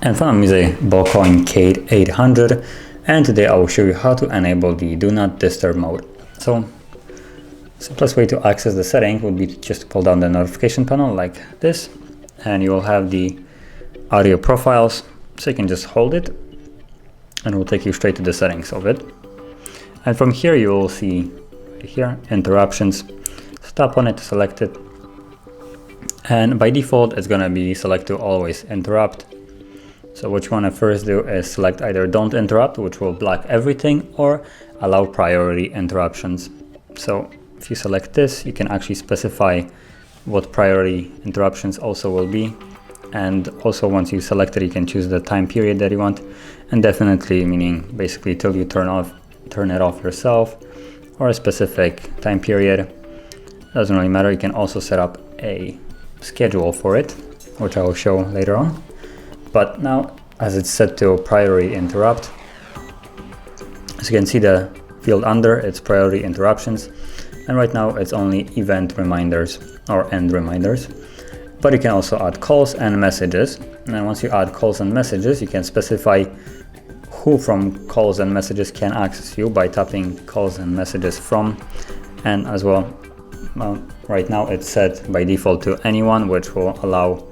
And finally is a Bocoin K800, and today I will show you how to enable the Do Not Disturb mode. So, simplest way to access the setting would be just to pull down the notification panel like this, and you will have the audio profiles, so you can just hold it and it will take you straight to the settings of it. And from here you will see here interruptions. So tap on it to select it, and by default it's gonna be select to always interrupt. So what you want to first do is select either don't interrupt, which will block everything, or allow priority interruptions. So if you select this, you can actually specify what priority interruptions also will be. And also once you select it, you can choose the time period that you want, and definitely meaning basically till you turn it off yourself, or a specific time period. Doesn't really matter. You can also set up a schedule for it, which I will show later on. But now, as it's set to priority interrupt, as you can see the field under, it's priority interruptions, and right now it's only event reminders or end reminders. But you can also add calls and messages, and once you add calls and messages, you can specify who from calls and messages can access you by tapping calls and messages from, and as well, right now it's set by default to anyone, which will allow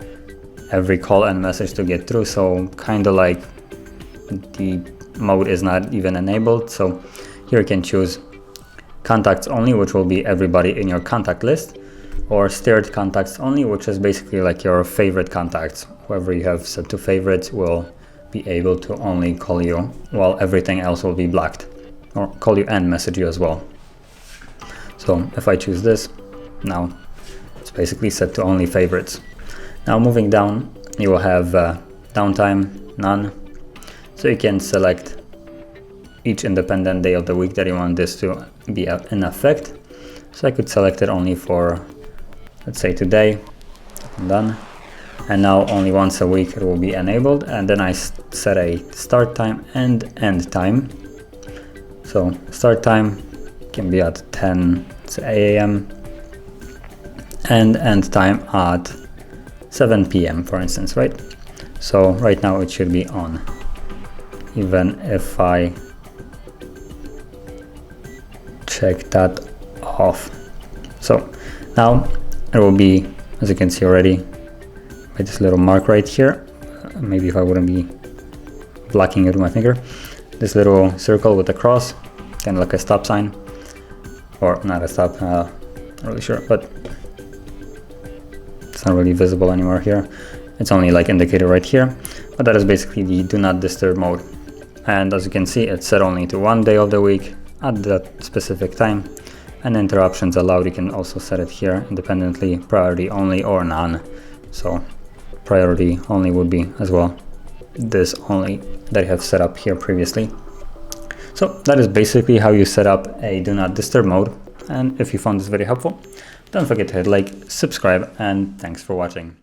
every call and message to get through, so kind of like the mode is not even enabled. So here you can choose contacts only, which will be everybody in your contact list, or steered contacts only, which is basically like your favorite contacts. Whoever you have set to favorites will be able to only call you, while everything else will be blocked, or call you and message you as well. So if I choose this, now it's basically set to only favorites. Now moving down, you will have downtime, none. So you can select each independent day of the week that you want this to be in effect. So I could select it only for, let's say today, done. And now only once a week it will be enabled, and then I set a start time and end time. So start time can be at 10 a.m. and end time at 7 p.m. for instance, right? So right now it should be on, even if I check that off. So now it will be, as you can see already, by this little mark right here, maybe if I wouldn't be blocking it with my finger, this little circle with a cross, kind of like a stop sign, or not a stop, not really sure, but it's not really visible anymore here. It's only like indicated right here, but that is basically the do not disturb mode. And as you can see, it's set only to one day of the week at that specific time, and interruptions allowed. You can also set it here independently, priority only or none. So priority only would be as well this only that you have set up here previously. So that is basically how you set up a do not disturb mode. And if you found this very helpful, don't forget to hit like, subscribe, and thanks for watching.